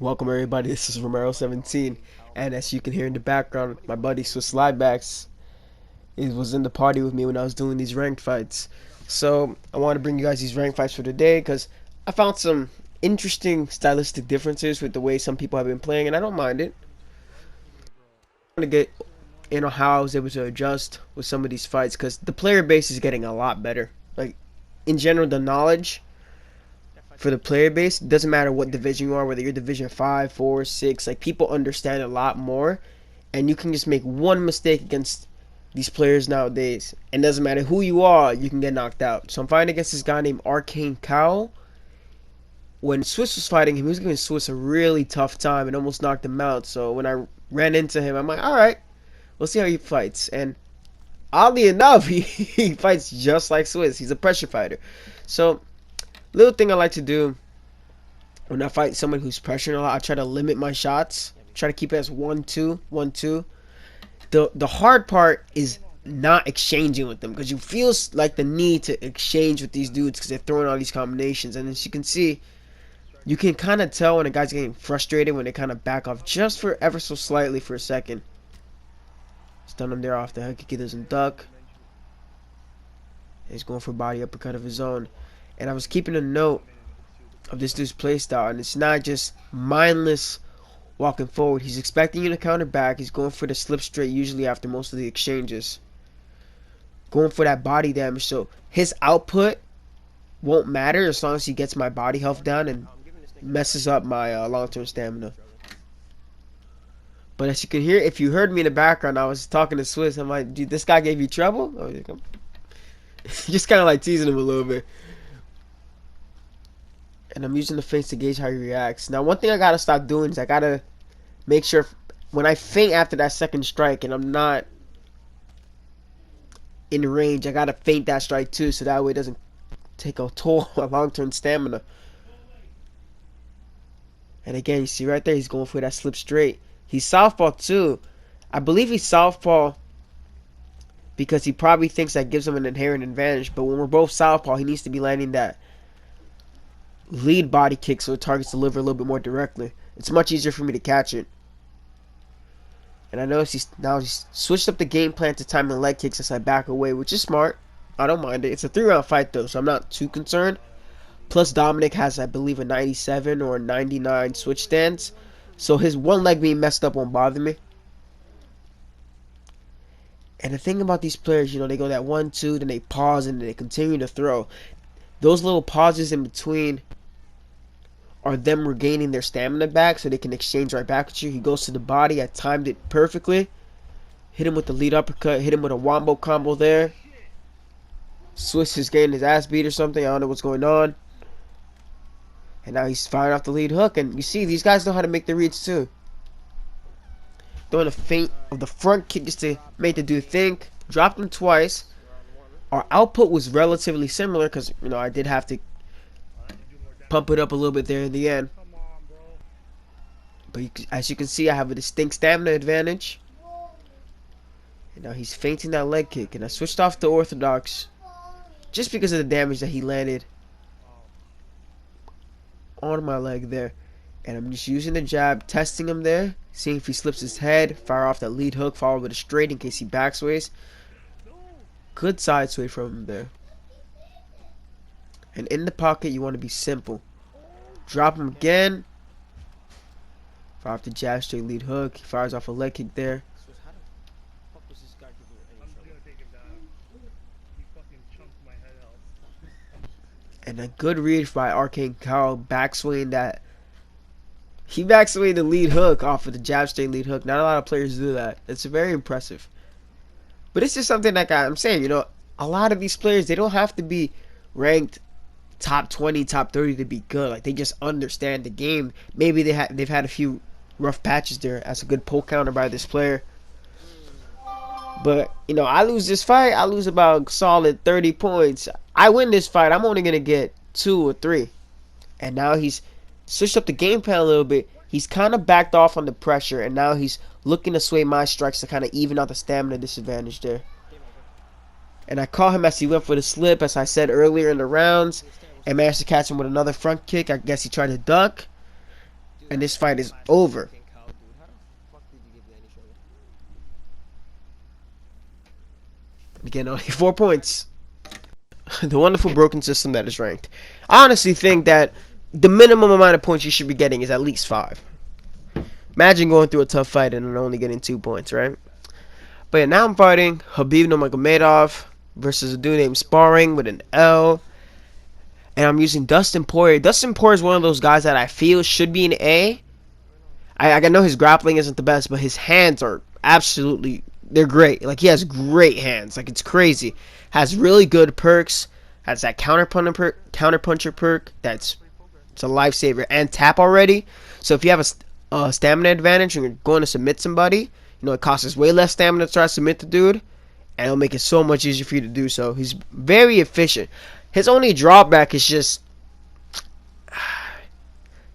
Welcome everybody, this is Romero17, and as you can hear in the background, my buddy Swiss Slidebacks was in the party with me when I was doing these ranked fights. So I want to bring you guys these ranked fights for today because I found some interesting stylistic differences with the way some people have been playing, and I don't mind it. I'm going to get on how I was able to adjust with some of these fights because the player base is getting a lot better. Like, in general, the knowledge for the player base, doesn't matter what division you are, whether you're division 5, 4, 6, like people understand a lot more, and you can just make one mistake against these players nowadays, and doesn't matter who you are, you can get knocked out. So I'm fighting against this guy named Arcane Cow. When Swiss was fighting him, he was giving Swiss a really tough time and almost knocked him out. So when I ran into him, I'm like, alright, we'll see how he fights. And oddly enough, he fights just like Swiss. He's a pressure fighter. So little thing I like to do when I fight someone who's pressuring a lot, I try to limit my shots. Try to keep it as 1-2, 1-2. The hard part is not exchanging with them, because you feel like the need to exchange with these dudes because they're throwing all these combinations. And as you can see, you can kind of tell when a guy's getting frustrated when they kind of back off just for ever so slightly for a second. Stun him there off the hook. He doesn't duck. He's going for a body uppercut of his own. And I was keeping a note of this dude's playstyle, and it's not just mindless walking forward. He's expecting you to counter back. He's going for the slip straight usually after most of the exchanges. Going for that body damage, so his output won't matter as long as he gets my body health down and messes up my long-term stamina. But as you can hear, if you heard me in the background, I was talking to Swiss. I'm like, dude, this guy gave you trouble? Oh, just kind of like teasing him a little bit. And I'm using the feints to gauge how he reacts. Now, one thing I gotta stop doing is I gotta make sure when I feint after that second strike and I'm not in range, I gotta feint that strike too, so that way it doesn't take a toll on long-term stamina. And again, you see right there, he's going for that slip straight. He's southpaw too. I believe he's southpaw because he probably thinks that gives him an inherent advantage. But when we're both southpaw, he needs to be landing that lead body kick so it targets the liver a little bit more directly. It's much easier for me to catch it. And I notice he's switched up the game plan to timing leg kicks as I back away, which is smart. I don't mind it. It's a 3-round fight though, so I'm not too concerned. Plus Dominic has, I believe, a 97 or a 99 switch stance, so his one leg being messed up won't bother me. And the thing about these players, you know, they go that 1-2, then they pause and then they continue to throw. Those little pauses in between are them regaining their stamina back so they can exchange right back with you. He goes to the body. I timed it perfectly. Hit him with the lead uppercut. Hit him with a wombo combo there. Swiss is getting his ass beat or something. I don't know what's going on. And now he's firing off the lead hook. And you see, these guys know how to make the reads too. Throwing a feint of the front kick just to make the dude think. Dropped him twice. Our output was relatively similar because, you know, I did have to pump it up a little bit there in the end. But as you can see, I have a distinct stamina advantage. And now he's feinting that leg kick. And I switched off to orthodox just because of the damage that he landed on my leg there. And I'm just using the jab, testing him there, seeing if he slips his head, fire off that lead hook, follow with a straight in case he backsways. Good side sway from him there. And in the pocket, you want to be simple. Drop him again. Fire off the jab, straight lead hook. He fires off a leg kick there. And a good read by Arcane Cow, backswaying that. He backswayed the lead hook off of the jab, straight lead hook. Not a lot of players do that. It's very impressive. But it's just something like I'm saying, you know, a lot of these players, they don't have to be ranked top 20, top 30 to be good. Like, they just understand the game. Maybe they've had a few rough patches there. That's a good pull counter by this player. But, you know, I lose this fight, I lose about solid 30 points. I win this fight, I'm only going to get 2 or 3. And now he's switched up the game plan a little bit. He's kind of backed off on the pressure, and now he's looking to sway my strikes to kind of even out the stamina disadvantage there. And I caught him as he went for the slip, as I said earlier in the rounds, and managed to catch him with another front kick. I guess he tried to duck. and this fight is over. Again, only 4 points. The wonderful broken system that is ranked. I honestly think that the minimum amount of points you should be getting is at least 5. Imagine going through a tough fight and only getting 2 points, right? But yeah, now I'm fighting Khabib Nurmagomedov versus a dude named Sparring with an L. And I'm using Dustin Poirier. Dustin Poirier is one of those guys that I feel should be an A. I know his grappling isn't the best, but his hands are absolutely, they're great. Like, he has great hands. Like, it's crazy. Has really good perks. Has that counterpuncher perk. It's a lifesaver. And tap already. So if you have a stamina advantage and you're going to submit somebody, you know, it costs way less stamina to try to submit the dude. And it'll make it so much easier for you to do so. He's very efficient. His only drawback is just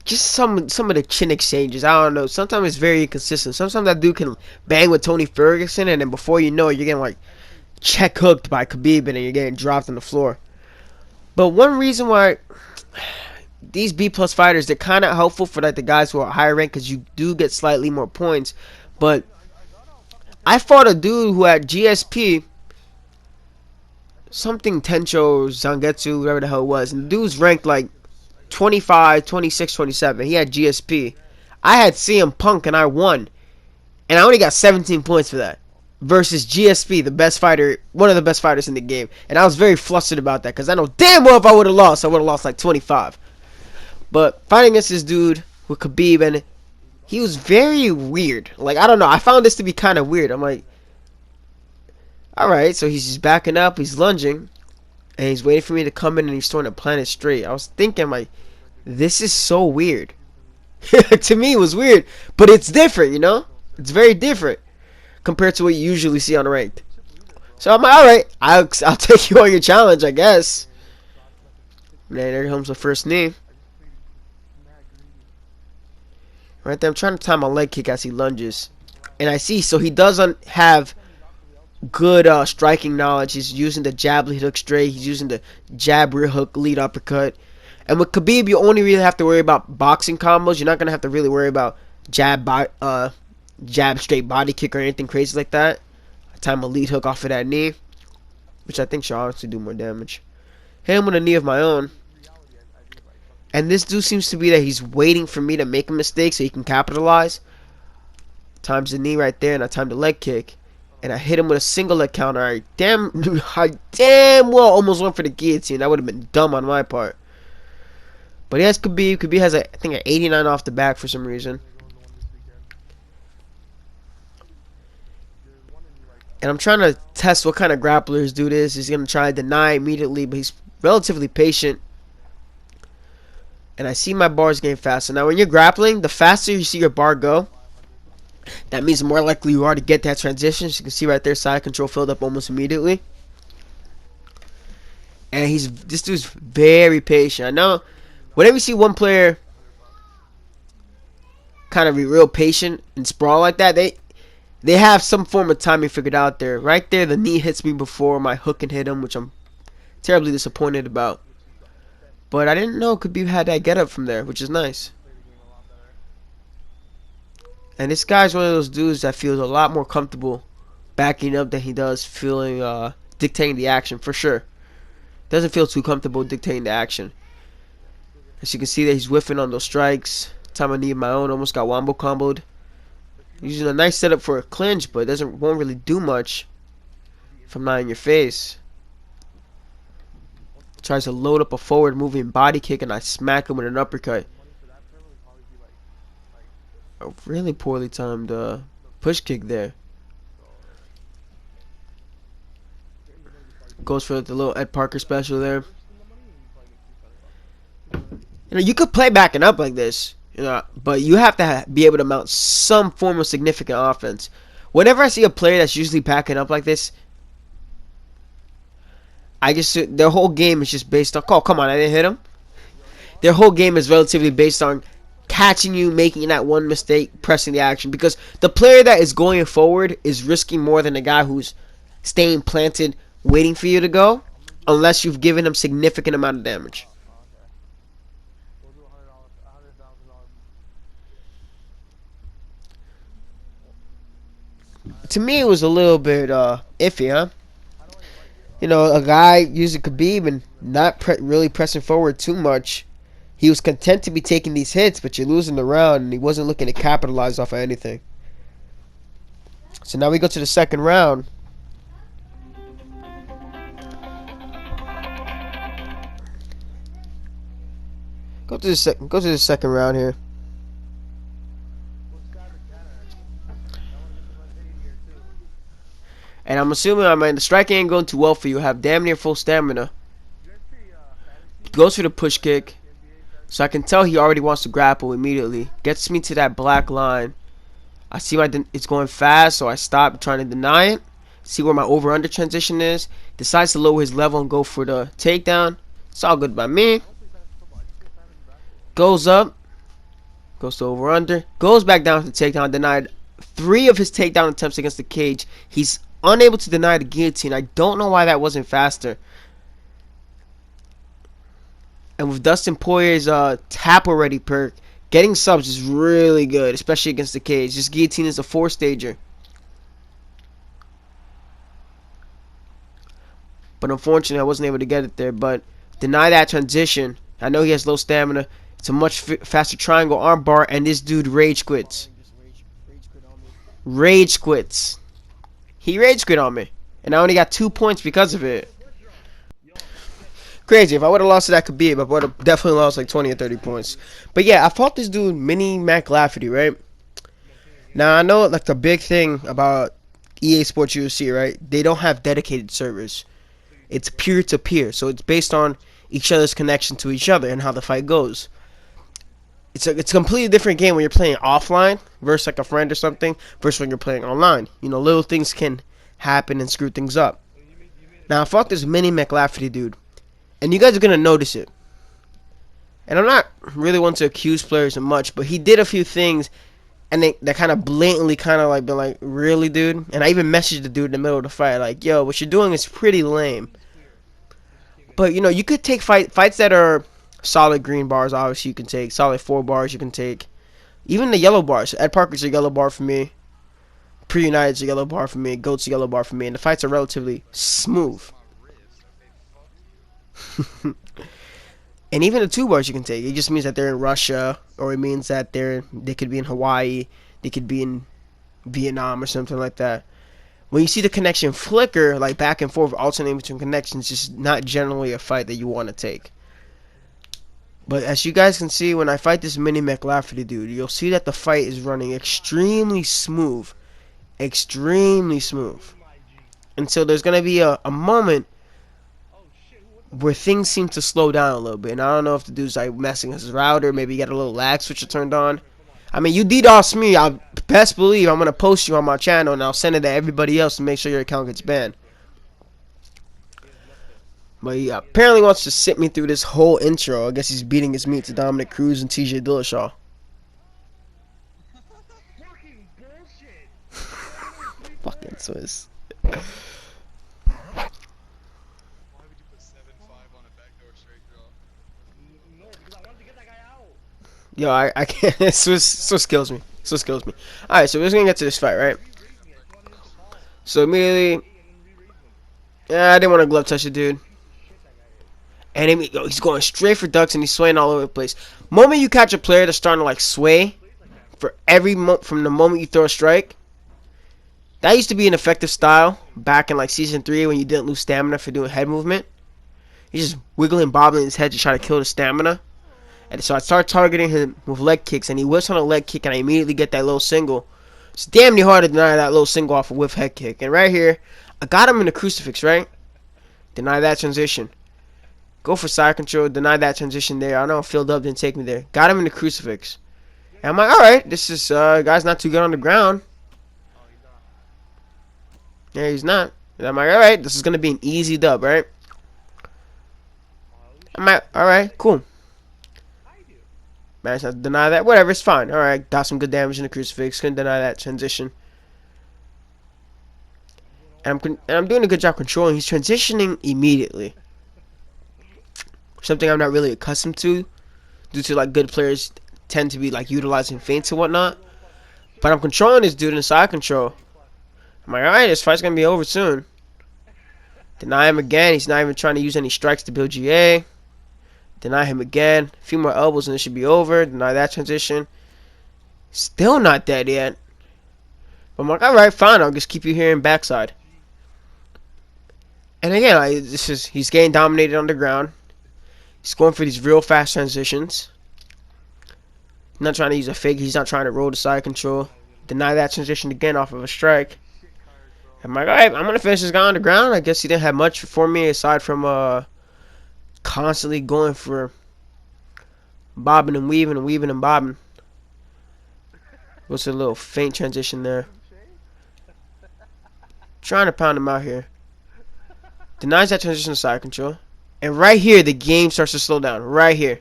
some of the chin exchanges. I don't know. Sometimes it's very inconsistent. Sometimes that dude can bang with Tony Ferguson, and then before you know it, you're getting like check hooked by Khabib, and then you're getting dropped on the floor. But one reason why these B plus fighters, they're kind of helpful for like the guys who are higher ranked, because you do get slightly more points. But I fought a dude who had GSP. Something Tencho Zangetsu, whatever the hell it was. And the dude's ranked like 25, 26, 27. He had GSP. I had CM Punk and I won. And I only got 17 points for that. Versus GSP, the best fighter, one of the best fighters in the game. And I was very flustered about that, because I know damn well if I would have lost, I would have lost like 25. But fighting against this dude with Khabib, and he was very weird. Like, I don't know. I found this to be kind of weird. I'm like, alright, so he's just backing up, he's lunging, and he's waiting for me to come in, and he's throwing a planet straight. I was thinking, like, this is so weird. To me, it was weird, but it's different, you know? It's very different compared to what you usually see on ranked. So I'm like, alright, I'll take you on your challenge, I guess. Man, there comes the first knee. Right there, I'm trying to time my leg kick as he lunges. And I see, so he doesn't have good striking knowledge. He's using the jab lead hook straight. He's using the jab rear hook lead uppercut. And with Khabib, you only really have to worry about boxing combos. You're not gonna have to really worry about jab straight body kick or anything crazy like that. I time a lead hook off of that knee, which I think should honestly do more damage. Hit him with a knee of my own. And this dude seems to be that he's waiting for me to make a mistake so he can capitalize. Times the knee right there, and I timed the leg kick. And I hit him with a single leg counter. I damn well almost went for the guillotine. That would have been dumb on my part. But he has Khabib. Khabib has, I think, an 89 off the back for some reason. And I'm trying to test what kind of grappler this dude is. He's going to try to deny immediately, but he's relatively patient. And I see my bars getting faster. Now, when you're grappling, the faster you see your bar go, that means the more likely you are to get that transition. As you can see right there, side control filled up almost immediately. And this dude's very patient. I know whenever you see one player kind of be real patient and sprawl like that, they have some form of timing figured out there. Right there, the knee hits me before my hook can hit him, which I'm terribly disappointed about. But I didn't know Khabib had that get up from there, which is nice. And this guy's one of those dudes that feels a lot more comfortable backing up than he does feeling dictating the action, for sure. Doesn't feel too comfortable dictating the action. As you can see that he's whiffing on those strikes. Time I need my own, almost got wombo comboed. Using a nice setup for a clinch, but it won't really do much if I'm not in your face. Tries to load up a forward moving body kick, and I smack him with an uppercut. A really poorly timed push kick there. Goes for the little Ed Parker special there. You know, you could play backing up like this, you know, but you have to be able to mount some form of significant offense. Whenever I see a player that's usually backing up like this, their whole game is just based on, oh, come on, I didn't hit him. Their whole game is relatively based on catching you, making that one mistake, pressing the action. Because the player that is going forward is risking more than the guy who's staying planted, waiting for you to go, unless you've given him significant amount of damage. to me it was a little bit iffy, huh? You know, a guy using Khabib and not really pressing forward too much. He was content to be taking these hits, but you're losing the round, and he wasn't looking to capitalize off of anything. So now we go to the second round. Go to the second round here. And I'm assuming, I mean, the striking ain't going too well for you. Have damn near full stamina. Goes for the push kick. So I can tell he already wants to grapple immediately. Gets me to that black line. I see it's going fast, so I stop trying to deny it. See where my over-under transition is. Decides to lower his level and go for the takedown. It's all good by me. Goes up. Goes to over-under. Goes back down to the takedown. Denied 3 of his takedown attempts against the cage. He's unable to deny the guillotine. I don't know why that wasn't faster. And with Dustin Poirier's tap already perk, getting subs is really good, especially against the cage. This guillotine is a 4-stager. But unfortunately, I wasn't able to get it there. But deny that transition. I know he has low stamina. It's a much faster triangle armbar, and this dude rage quits. Rage quits. He rage quit on me. And I only got 2 points because of it. Crazy. If I would have lost to that Khabib, I would have definitely lost like 20 or 30 points. But yeah, I fought this dude, Mini Mac Lafferty, right? Now, I know like the big thing about EA Sports UFC, right? They don't have dedicated servers. It's peer-to-peer. So it's based on each other's connection to each other and how the fight goes. It's a completely different game when you're playing offline versus like a friend or something versus when you're playing online. You know, little things can happen and screw things up. Now, I fought this Mini Mac Lafferty dude. And you guys are going to notice it. And I'm not really one to accuse players much, but he did a few things, and they kind of blatantly kind of like been like, really, dude? And I even messaged the dude in the middle of the fight, like, yo, what you're doing is pretty lame. But, you know, you could take fights that are solid green bars, obviously you can take. Solid 4 bars you can take. Even the yellow bars. Ed Parker's a yellow bar for me. Pre-United's a yellow bar for me. Goat's a yellow bar for me. And the fights are relatively smooth. And even the 2 bars you can take, it just means that they're in Russia, or it means that they could be in Hawaii, they could be in Vietnam or something like that. When you see the connection flicker, like back and forth, alternating between connections, it's just not generally a fight that you want to take. But as you guys can see, when I fight this Mini Mac Lafferty dude, you'll see that the fight is running extremely smooth. Extremely smooth. Until there's going to be a moment where things seem to slow down a little bit. And I don't know if the dude's like messing with his router. Maybe he got a little lag switcher turned on. I mean, you DDoS me, I best believe I'm going to post you on my channel, and I'll send it to everybody else to make sure your account gets banned. But he apparently wants to sit me through this whole intro. I guess he's beating his meat to Dominic Cruz and TJ Dillashaw. Fucking Swiss. Yo, I can't. Swiss kills me. Swiss kills me. Alright, so we're just gonna get to this fight, right? So immediately, I didn't want to glove touch the dude. And he's going straight for ducks and he's swaying all over the place. Moment you catch a player that's starting to like sway, for from the moment you throw a strike, that used to be an effective style back in like season 3 when you didn't lose stamina for doing head movement. He's just wiggling, bobbling his head to try to kill the stamina. And so I start targeting him with leg kicks, and he whips on a leg kick, and I immediately get that low single. It's damn near hard to deny that low single off a whiff head kick. And right here, I got him in the crucifix, right? Deny that transition. Go for side control, deny that transition there. I know filled up, didn't take me there. Got him in the crucifix. And I'm like, alright, this is, guy's not too good on the ground. Yeah, he's not. And I'm like, alright, this is going to be an easy dub, right? I'm like, alright, cool. Managed not to deny that. Whatever, it's fine. Alright, got some good damage in the crucifix. Couldn't deny that transition. And I'm doing a good job controlling. He's transitioning immediately. Something I'm not really accustomed to, due to like good players tend to be like utilizing feints and whatnot. But I'm controlling this dude in side control. I'm like, alright, this fight's gonna be over soon. Deny him again. He's not even trying to use any strikes to build GA. Deny him again. A few more elbows and it should be over. Deny that transition. Still not dead yet. But I'm like, alright, fine. I'll just keep you here in backside. And again, he's getting dominated on the ground. He's going for these real fast transitions. He's not trying to use a fake. He's not trying to roll the side control. Deny that transition again off of a strike. I'm like, alright, I'm going to finish this guy on the ground. I guess he didn't have much for me aside from constantly going for bobbing and weaving and weaving and bobbing. What's a little faint transition there? Trying to pound him out here. Denies that transition to side control. And right here, the game starts to slow down. Right here.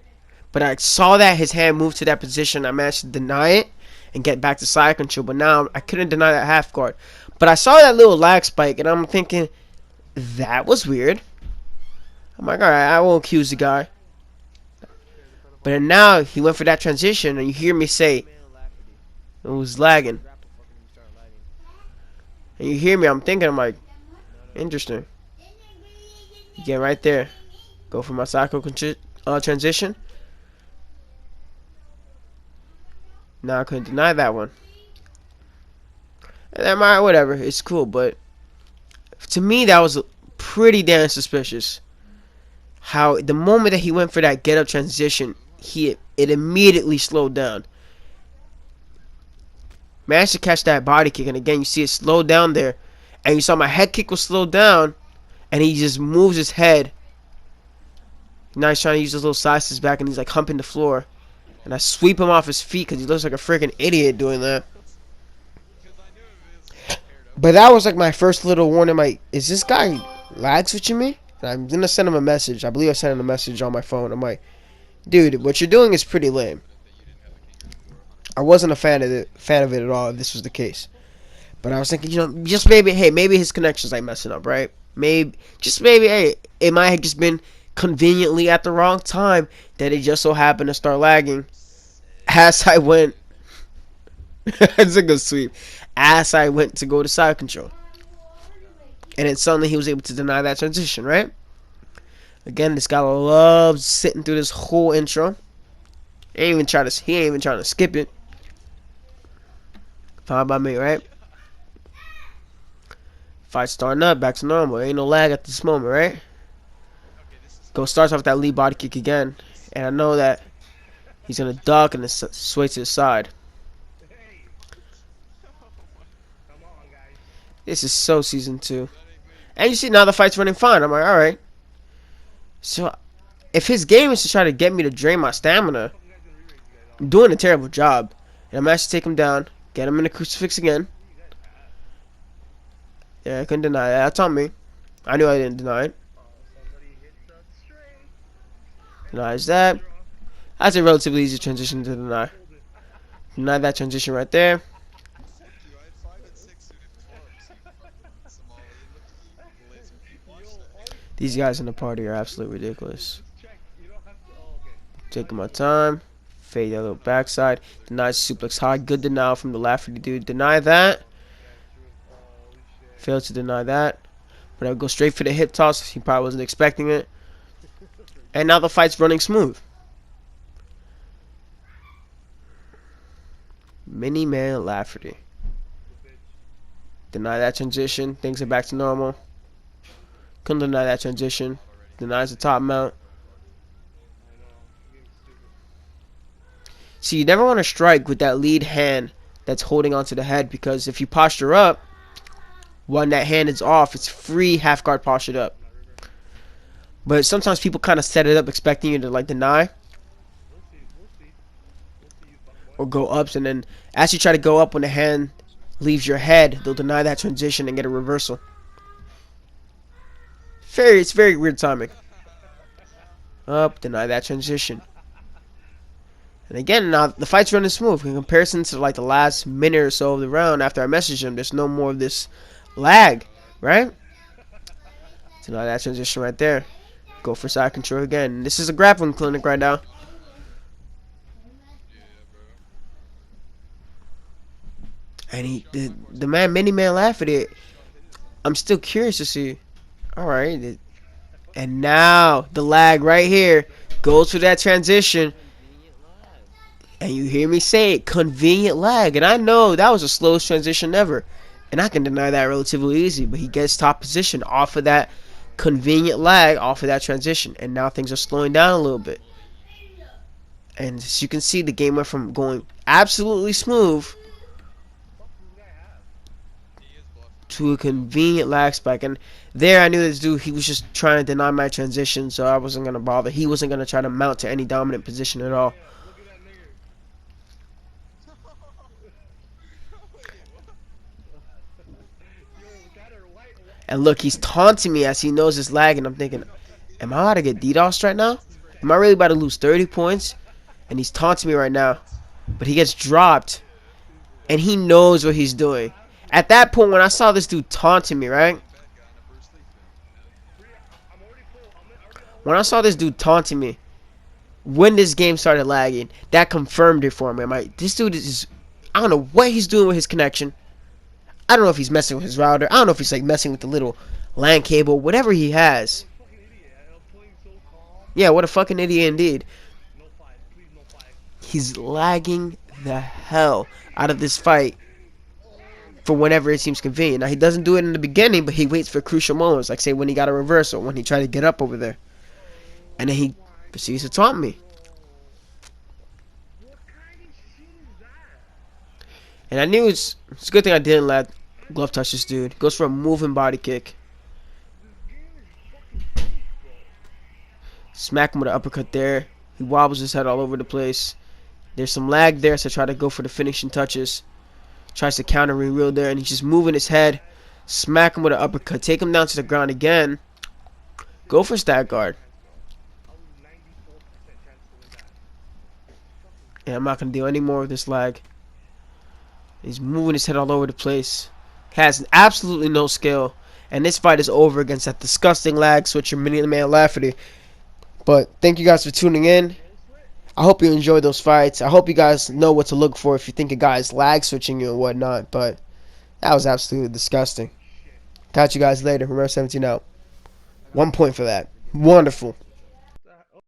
But I saw that his hand moved to that position. I managed to deny it and get back to side control. But now I couldn't deny that half guard. But I saw that little lag spike, and I'm thinking, that was weird. I'm like, alright, I won't accuse the guy. But then now he went for that transition, and you hear me say, it was lagging. And you hear me, I'm thinking, I'm like, interesting. Again, right there. Go for my cycle transition. Now I couldn't deny that one. And then, whatever, it's cool, but to me, that was pretty damn suspicious. How the moment that he went for that get up transition, it immediately slowed down. Managed to catch that body kick, and again, you see it slowed down there, and you saw my head kick was slowed down, and he just moves his head. Now he's trying to use his little side steps back, and he's like humping the floor, and I sweep him off his feet because he looks like a freaking idiot doing that. But that was like my first little warning. Like, is this guy lag switching me? And I'm gonna send him a message. I believe I sent him a message on my phone. I'm like, dude, what you're doing is pretty lame. I wasn't a fan of it at all if this was the case. But I was thinking, you know, just maybe, hey, maybe his connection's like messing up, right? Maybe, hey, it might have just been conveniently at the wrong time that it just so happened to start lagging. As I went, it's a good sweep. As I went to go to side control. And then suddenly he was able to deny that transition, right? Again, this guy loves sitting through this whole intro. He ain't even trying to skip it. Fine by me, right? Fight starting up, back to normal. Ain't no lag at this moment, right? Starts off with that lead body kick again. And I know that he's gonna duck and then sway to the side. This is so season 2. And you see now the fight's running fine. I'm like, alright. So, if his game is to try to get me to drain my stamina, I'm doing a terrible job. And I'm actually take him down, get him in the crucifix again. Yeah, I couldn't deny that. That's on me. I knew I didn't deny it. Denies that. That's a relatively easy transition to deny. Deny that transition right there. These guys in the party are absolutely ridiculous. Taking my time. Fade that little backside. Denies suplex high. Good denial from the Lafferty dude. Deny that. Failed to deny that. But I'll go straight for the hip toss. He probably wasn't expecting it. And now the fight's running smooth. Mini Man Lafferty. Deny that transition. Things are back to normal. Couldn't deny that transition. Denies the top mount. See, you never want to strike with that lead hand that's holding onto the head, because if you posture up, when that hand is off, it's free half guard postured up. But sometimes people kind of set it up expecting you to like deny or go ups, and then as you try to go up when the hand leaves your head, they'll deny that transition and get a reversal. It's very weird timing. Up, deny that transition. And again, now the fight's running smooth in comparison to like the last minute or so of the round. After I messaged him, there's no more of this lag, right? Deny that transition right there. Go for side control again. This is a grappling clinic right now. And the man, many man laugh at it. I'm still curious to see. All right, and now the lag right here goes through that transition, and you hear me say it, convenient lag. And I know that was the slowest transition ever, and I can deny that relatively easy. But he gets top position off of that convenient lag, off of that transition, and now things are slowing down a little bit. And as you can see, the game went from going absolutely smooth to a convenient lag spike. And there I knew this dude, he was just trying to deny my transition, so I wasn't going to bother. He wasn't going to try to mount to any dominant position at all. And look, he's taunting me as he knows it's lagging. I'm thinking, am I about to get DDoS right now? Am I really about to lose 30 points? And he's taunting me right now. But he gets dropped. And he knows what he's doing. At that point, when I saw this dude taunting me, right? When I saw this dude taunting me, when this game started lagging, that confirmed it for me. I'm like, this dude is, I don't know what he's doing with his connection. I don't know if he's messing with his router. I don't know if he's like messing with the little LAN cable, whatever he has. Yeah, what a fucking idiot indeed. He's lagging the hell out of this fight for whenever it seems convenient. Now, he doesn't do it in the beginning, but he waits for crucial moments, like say when he got a reversal, when he tried to get up over there. And then he proceeds to taunt me. And I knew it's a good thing I didn't let glove touch this dude. Goes for a moving body kick. Smack him with an uppercut there. He wobbles his head all over the place. There's some lag there, so I try to go for the finishing touches. Tries to counter re-reel there, and he's just moving his head. Smack him with an uppercut. Take him down to the ground again. Go for stat guard. And I'm not going to deal any more with this lag. He's moving his head all over the place. Has absolutely no skill. And this fight is over against that disgusting lag switcher, Mini Man Lafferty. But thank you guys for tuning in. I hope you enjoyed those fights. I hope you guys know what to look for if you think a guy is lag switching you and whatnot. But that was absolutely disgusting. Catch you guys later. Remember 17 out. 1 point for that. Wonderful.